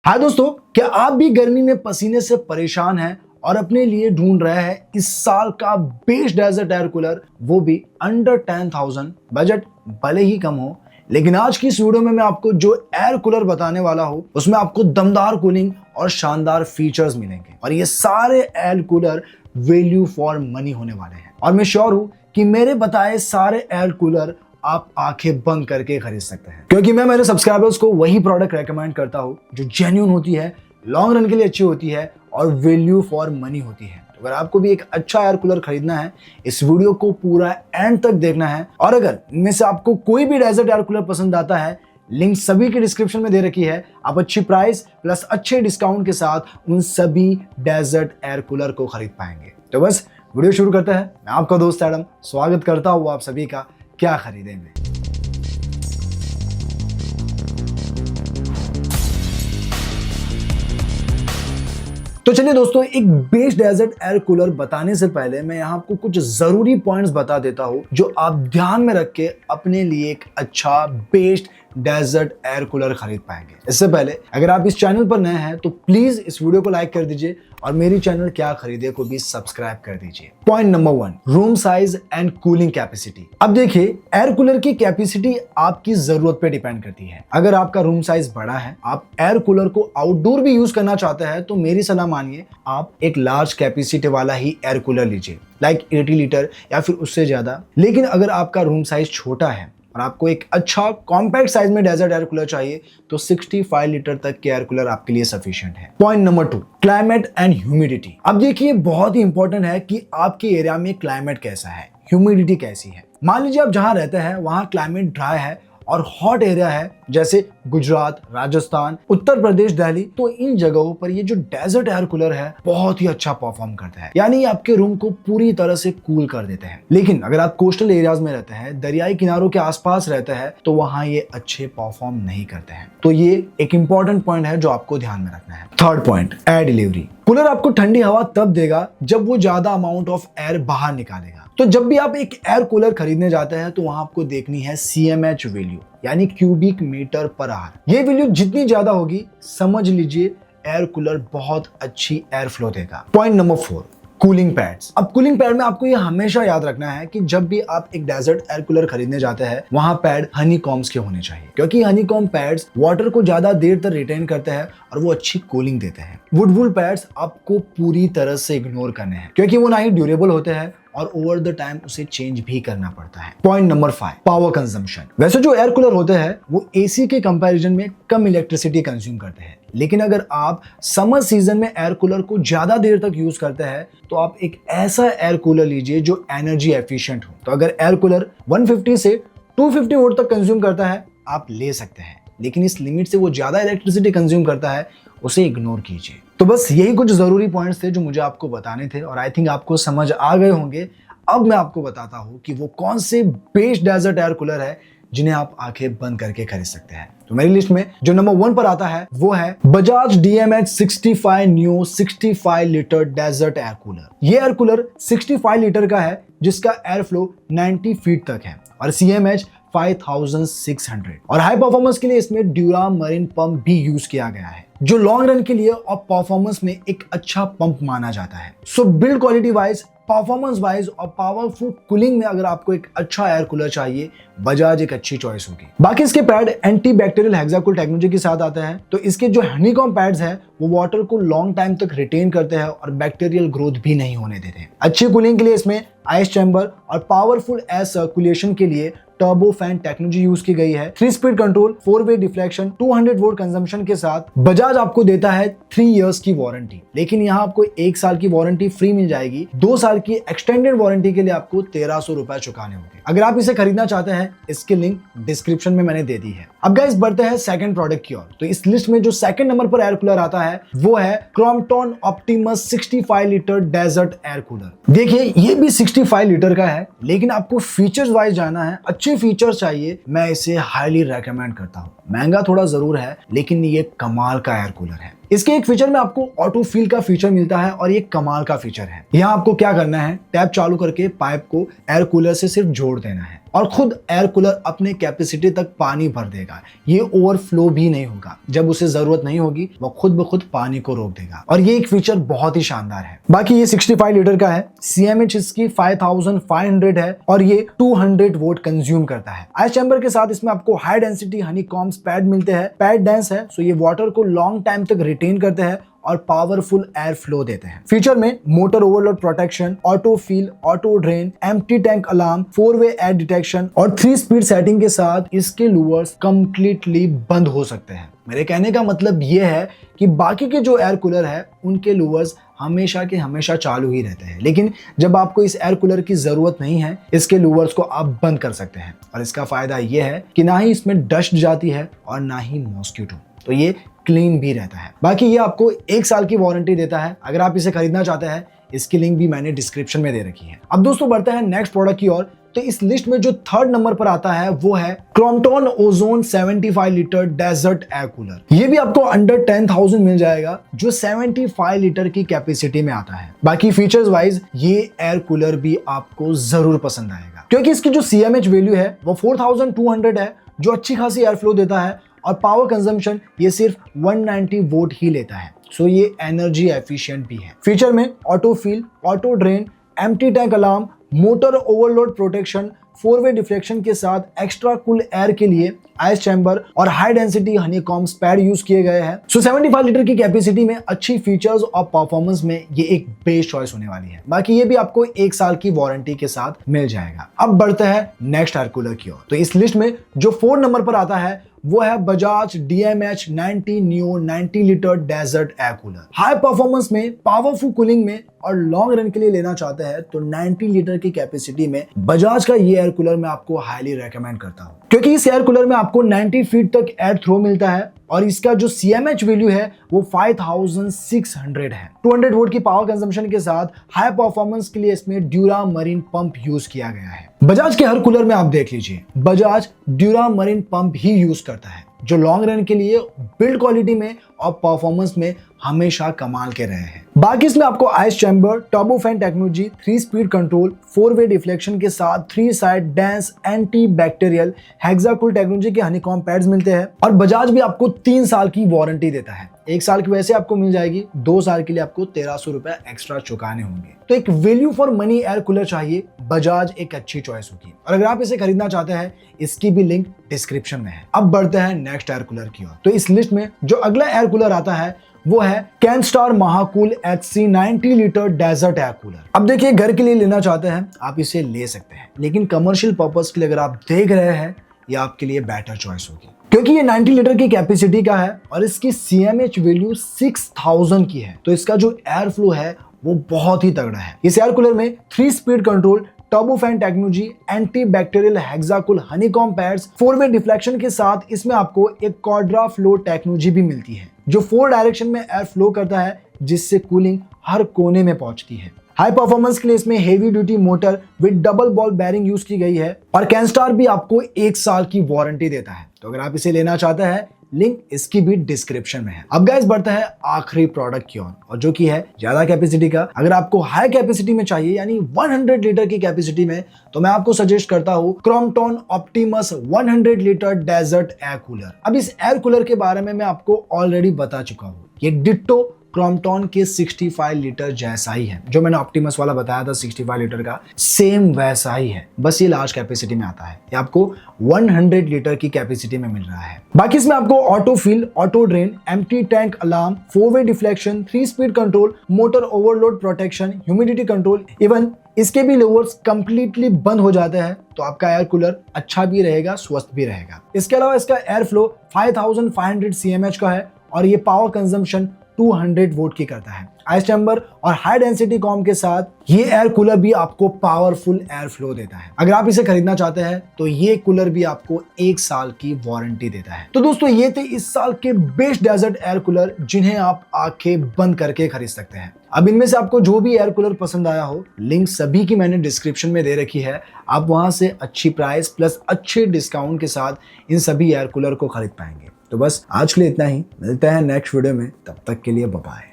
हाँ दोस्तों, क्या आप भी गर्मी में पसीने से परेशान हैं और अपने लिए ढूंढ रहे हैं इस साल का बेस्ट डेजर्ट एयर कूलर, वो भी अंडर 10,000। बजट भले ही कम हो, लेकिन आज की इस वीडियो में मैं आपको जो एयर कूलर बताने वाला हूं उसमें आपको दमदार कूलिंग और शानदार फीचर्स मिलेंगे और ये सारे air cooler value for money होने वाले हैं। और मैं श्योर हूं कि मेरे बताए सारे एयर कूलर आप आंखें बंद करके खरीद सकते हैं, क्योंकि मैं मेरे सब्सक्राइबर्स को वही प्रोडक्ट रेकमेंड करता हूं जो जेन्युइन होती है, लॉन्ग रन के लिए अच्छी होती है और वैल्यू फॉर मनी होती है। तो अगर आपको भी एक अच्छा एयर कूलर खरीदना है, इस वीडियो को पूरा एंड तक देखना है। और अगर इनमें से आपको कोई भी डेजर्ट एयर कूलर पसंद आता है, लिंक सभी की डिस्क्रिप्शन में दे रखी है। आप अच्छी प्राइस प्लस अच्छे डिस्काउंट के साथ उन सभी डेजर्ट एयर कूलर को खरीद पाएंगे। तो बस वीडियो शुरू करते हैं। मैं आपका दोस्त एडम स्वागत करता हूँ आप सभी का क्या खरीदे में। तो चलिए दोस्तों, एक बेस्ट डेजर्ट एयर कूलर बताने से पहले मैं यहाँ आपको कुछ जरूरी पॉइंट्स बता देता हूँ जो आप ध्यान में रख के अपने लिए एक अच्छा बेस्ट डेजर्ट एयर कूलर खरीद पाएंगे। इससे पहले अगर आप इस चैनल पर नए हैं तो प्लीज इस वीडियो को लाइक कर दीजिए और मेरी चैनल क्या खरीदे को भी सब्सक्राइब कर दीजिए। Point number 1, room size and cooling capacity. अब देखिए, एयर कूलर की कैपेसिटी आपकी जरूरत पे डिपेंड करती है। अगर आपका रूम साइज बड़ा है, आप एयर कूलर को आउटडोर भी यूज करना चाहते हैं, तो मेरी सलाह मानिए, आप एक लार्ज कैपेसिटी वाला ही एयर कूलर लीजिए, लाइक 80 लीटर या फिर उससे ज्यादा। लेकिन अगर आपका रूम साइज छोटा है और आपको एक अच्छा कॉम्पैक्ट साइज में डेजर्ट एयर कूलर चाहिए, तो 65 लीटर तक के एयर कूलर आपके लिए सफिशिएंट है। Point number 2, climate and humidity. अब देखिए, बहुत ही इंपॉर्टेंट है कि आपके एरिया में क्लाइमेट कैसा है, ह्यूमिडिटी कैसी है। मान लीजिए आप जहां रहते हैं वहां क्लाइमेट ड्राई है और हॉट एरिया है, जैसे गुजरात, राजस्थान, उत्तर प्रदेश, दिल्ली, तो इन जगहों पर ये जो डेजर्ट एयर कूलर है बहुत ही अच्छा परफॉर्म करता है, यानी आपके रूम को पूरी तरह से कूल कर देते हैं। लेकिन अगर आप कोस्टल एरियाज में रहते हैं, दरियाई किनारों के आसपास रहते हैं, तो वहां ये अच्छे परफॉर्म नहीं करते हैं। तो ये एक इंपॉर्टेंट पॉइंट है जो आपको ध्यान में रखना है। Third point, air delivery. Cooler आपको ठंडी हवा तब देगा जब वो ज्यादा अमाउंट ऑफ एयर बाहर निकालेगा। तो जब भी आप एक एयर कूलर खरीदने जाते हैं तो वहां आपको देखनी है CMH वैल्यू, यानी क्यूबिक मीटर पर आवर। ये वैल्यू जितनी ज्यादा होगी, समझ लीजिए एयर कूलर बहुत अच्छी एयर फ्लो देगा। Point number 4, cooling pads. अब कूलिंग पैड में आपको ये हमेशा याद रखना है कि जब भी आप एक डेजर्ट एयर कूलर खरीदने जाते हैं, वहां पैड हनीकॉम्ब्स के होने चाहिए, क्योंकि हनीकॉम्ब पैड्स वाटर को ज्यादा देर तक रिटेन करते हैं और वो अच्छी कूलिंग देते हैं। वुडवुल पैड्स आपको पूरी तरह से इग्नोर करने हैं, क्योंकि वो ना ही ड्यूरेबल होते हैं और ओवर द टाइम उसे चेंज भी करना पड़ता है। Point number 5, power consumption. वैसे जो एयर कूलर होते हैं वो AC के कंपैरिजन में कम इलेक्ट्रिसिटी कंज्यूम करते हैं, लेकिन अगर आप समर सीजन में एयर कूलर को ज्यादा देर तक यूज करते हैं तो आप एक ऐसा एयर कूलर लीजिए जो एनर्जी एफिशिएंट हो। तो अगर एयर कूलर 150 से 250 वोल्ट तक कंज्यूम करता है, आप ले सकते हैं, लेकिन इस लिमिट से वो ज्यादा इलेक्ट्रिसिटी कंज्यूम करता है, उसे इग्नोर कीजिए। तो बस यही कुछ जरूरी पॉइंट्स थे जो मुझे आपको बताने थे और आई थिंक आपको समझ आ गए होंगे। अब मैं आपको बताता हूं कि वो कौन से बेस्ट डेजर्ट एयर कूलर है जिन्हें आप आंखें बंद करके खरीद सकते हैं। तो मेरी लिस्ट में जो नंबर 1 पर आता है वो है Bajaj DMH65 new 65 litre desert air cooler. ये एयर कूलर 65 लीटर का है जिसका एयर फ्लो 90 फीट तक है और CMH 5600 और हाई परफॉर्मेंस के लिए इसमें ड्यूरा मरीन पंप भी यूज किया गया है, जो लॉन्ग रन के लिए और परफॉर्मेंस में एक अच्छा पंप माना जाता है। सो build quality wise, performance wise और पावरफुल कूलिंग में अगर आपको एक अच्छा एयर कूलर चाहिए, बजाज एक अच्छी चॉइस होगी। बाकी इसके pad anti bacterial hexacool technology के साथ आते हैं, तो इसके जो हनीकॉम्ब पैड्स हैं वो वाटर को लॉन्ग टाइम तक रिटेन करते हैं और बैक्टीरियल ग्रोथ भी नहीं होने देते। अच्छी कूलिंग के लिए इसमें आइस चैम्बर और पावरफुल एयर सर्कुलेशन के लिए टर्बो फैन टेक्नोलॉजी यूज की गई है। 3 स्पीड कंट्रोल, 4-वे डिफ्लेक्शन, 200 वोल्ट कंजम्पशन के साथ बजाज आपको देता है 3 इयर्स की वारंटी, लेकिन यहाँ आपको 1 साल की वारंटी फ्री मिल जाएगी। 2 साल की एक्सटेंडेड वारंटी के लिए आपको 1300 रुपए चुकाने होंगे। अगर आप इसे खरीदना चाहते हैं, इसकी लिंक डिस्क्रिप्शन में मैंने दे दी है। अब गाइस बढ़ते हैं सेकंड प्रोडक्ट की ओर। तो इस लिस्ट में जो सेकंड नंबर पर एयर कूलर आता है वो है Crompton Optimus 65 litre desert air cooler. देखिए, ये भी 65 लीटर का है, लेकिन आपको फीचर्स वाइज जाना है, अच्छे फीचर्स चाहिए, मैं इसे हाईली रेकमेंड करता हूँ। महंगा थोड़ा जरूर है, लेकिन ये कमाल का एयर कूलर है। इसके एक फीचर में आपको ऑटो फील का फीचर मिलता है और ये कमाल का फीचर है। यहाँ आपको क्या करना है, टैप चालू करके पाइप को एयर कूलर से सिर्फ जोड़ देना है। और खुद एयर कूलर अपने कैपेसिटी तक पानी भर देगा। ये ओवरफ्लो भी नहीं होगा, जब उसे जरूरत नहीं होगी वो खुद ब खुद पानी को रोक देगा और ये एक फीचर बहुत ही शानदार है। बाकी ये 65 लीटर का है, CMH इसकी 5500 है और ये 200 वोट कंज्यूम करता है। आइस चैम्बर के साथ इसमें आपको हाई डेंसिटी हनीकॉम्ब्स पैड मिलते हैं। पैड डेंस है, सो ये वाटर को लॉन्ग टाइम तक रिटेन करते हैं और पावरफुल एयर फ्लो देते हैं। फीचर में motor overload protection, auto fill, auto drain, empty tank alarm, 4-वे एयर डिटेक्शन और 3 स्पीड सेटिंग के साथ इसके लूवर्स कंप्लीटली बंद हो सकते हैं। मेरे कहने का मतलब ये है कि बाकी के जो एयर कूलर है उनके लूवर्स हमेशा के हमेशा चालू ही रहते हैं, लेकिन जब आपको इस एयर कूलर की जरूरत नहीं है इसके लूवर्स को आप बंद कर सकते हैं। और इसका फायदा ये है कि ना ही इसमें डस्ट जाती है और ना ही मॉस्किटो, तो ये क्लीन भी रहता है। बाकी ये आपको 1 साल की वारंटी देता है। अगर आप इसे खरीदना चाहते हैं इसकी लिंक भी मैंने डिस्क्रिप्शन में दे रखी है। अब दोस्तों बढ़ते हैं नेक्स्ट प्रोडक्ट की ओर। तो इस लिस्ट में जो 3rd नंबर पर आता है वो है Crompton Ozone 75 litre desert air cooler. ये भी आपको अंडर 10,000 मिल जाएगा, जो 75 लीटर की कैपेसिटी में आता है। बाकी फीचर्स वाइज ये एयर कूलर भी आपको जरूर पसंद आएगा, क्योंकि इसकी जो CMH वैल्यू है वो 4200 है, जो अच्छी खासी एयर फ्लो देता है और पावर कंजम्पशन ये सिर्फ 190 वोट ही लेता है, सो ये एनर्जी एफिशिएंट भी है। फीचर में auto fill, auto drain, empty tank alarm, motor overload protection, 4-वे डिफ्लेक्शन के साथ एक्स्ट्रा कूल एयर के लिए आइस चैम्बर और high density honeycombs pad use किए गए हैं। सो 75 लीटर की कैपेसिटी में अच्छी फीचर्स और परफॉर्मेंस में ये एक बेस्ट चॉइस होने वाली है। बाकी ये भी आपको 1 साल की वारंटी के साथ मिल जाएगा। अब बढ़ते हैं नेक्स्ट एयर कूलर की ओर। तो इस लिस्ट में जो 4 नंबर पर आता है वो है Bajaj DMH 90 Neo 90 litre desert air cooler. High performance में, पावरफुल कूलिंग में और लॉन्ग रन के लिए लेना चाहते हैं तो 90 लीटर की कैपेसिटी में बजाज का ये एयर कूलर मैं आपको हाईली रेकमेंड करता हूँ, क्योंकि इस एयर कूलर में आपको 90 फीट तक एयर थ्रो मिलता है और इसका जो CMH वैल्यू है वो 5600 है। 200 वोट की पावर कंजम्पशन के साथ हाई परफॉर्मेंस के लिए इसमें ड्यूरा मरीन पंप यूज किया गया है। बजाज के हर कूलर में आप देख लीजिए बजाज ड्यूरा मरीन पंप ही यूज करता है, जो लॉन्ग रन के लिए बिल्ड क्वालिटी में और परफॉर्मेंस में हमेशा कमाल के रहे हैं। बाकी इसमें आपको ice chamber, turbo fan technology, 3 speed control, 4-वे डिफ्लेक्शन के साथ 3 side dense anti bacterial hexacool technology के हनीकॉम्ब पैड्स मिलते हैं और बजाज भी आपको 3 साल की वारंटी देता है। 1 साल की वैसे आपको मिल जाएगी, 2 साल के लिए आपको 1300 रुपए एक्स्ट्रा चुकाने होंगे। तो एक value for money air cooler चाहिए, बजाज एक अच्छी चॉइस होगी। और अगर आप इसे खरीदना चाहते हैं इसकी भी लिंक डिस्क्रिप्शन में है। अब बढ़ते हैं नेक्स्ट एयर कूलर की ओर। तो इस लिस्ट में जो अगला एयर कूलर आता है वो है Kenstar Mahakool HC 90 litre desert air cooler. अब देखिए, घर के लिए लेना चाहते हैं आप इसे ले सकते हैं, लेकिन कमर्शियल पर्पस के लिए अगर आप देख रहे हैं ये आपके लिए बेटर चॉइस होगी, क्योंकि ये 90 लीटर की कैपेसिटी का है और इसकी CMH वैल्यू 6000 की है। तो इसका जो एयर फ्लो है वो बहुत ही तगड़ा है। इस एयर कूलर में 3 speed control, turbo fan technology, anti bacterial hexacool honeycomb pads, 4-वे डिफ्लेक्शन के साथ इसमें आपको एक क्वाड्रा फ्लो टेक्नोलॉजी भी मिलती है, जो 4 डायरेक्शन में एयर फ्लो करता है, जिससे कूलिंग हर कोने में पहुंचती है। हाई परफॉर्मेंस के लिए इसमें heavy duty motor with double ball bearing use की गई है और कैनस्टार भी आपको 1 साल की वारंटी देता है। तो अगर आप इसे लेना चाहते हैं लिंक इसकी भी डिस्क्रिप्शन में है। अब गाइस बढ़ता है आखिरी प्रोडक्ट की ओर, और जो कि है ज्यादा कैपेसिटी का। अगर आपको हाई कैपेसिटी में चाहिए यानी 100 लीटर की कैपेसिटी में, तो मैं आपको सजेस्ट करता हूँ Crompton Optimus 100 litre desert air cooler. अब इस एयर कूलर के बारे में मैं आपको ऑलरेडी बता चुका हूँ, ये डिट्टो क्रॉम्पटन के 65 लीटर जैसा ही है। जो मैंने ऑप्टिमस वाला बताया था 65 लीटर का, सेम वैसा ही है, बस ये लार्ज कैपेसिटी में आता है। ये आपको 100 लीटर की कैपेसिटी में मिल रहा है। बाकी इसमें आपको auto fill, auto drain, empty tank alarm, 4-वे deflection, 3 speed control, motor overload protection, humidity control, even इसके भी लोअर्स कंप्लीटली बंद हो जाते हैं। तो आपका एयर कूलर अच्छा भी रहेगा, स्वस्थ भी रहेगा। इसके अलावा इसका एयर फ्लो 5500 CMH का है और ये पावर कंजम्पशन 200 वोट की करता है। आइस चैम्बर और हाई डेंसिटी कॉम के साथ ये एयर कूलर भी आपको पावरफुल एयर फ्लो देता है। अगर आप इसे खरीदना चाहते हैं तो ये कूलर भी आपको 1 साल की वारंटी देता है। तो दोस्तों ये थे इस साल के बेस्ट डेजर्ट एयर कूलर, जिन्हें आप आंखें बंद करके खरीद सकते हैं। अब इनमें से आपको जो भी एयर कूलर पसंद आया हो, लिंक सभी की मैंने डिस्क्रिप्शन में दे रखी है। आप वहां से अच्छी प्राइस प्लस अच्छे डिस्काउंट के साथ इन सभी एयर कूलर को खरीद पाएंगे। तो बस आज के लिए इतना ही, मिलते हैं नेक्स्ट वीडियो में, तब तक के लिए बाय बाय।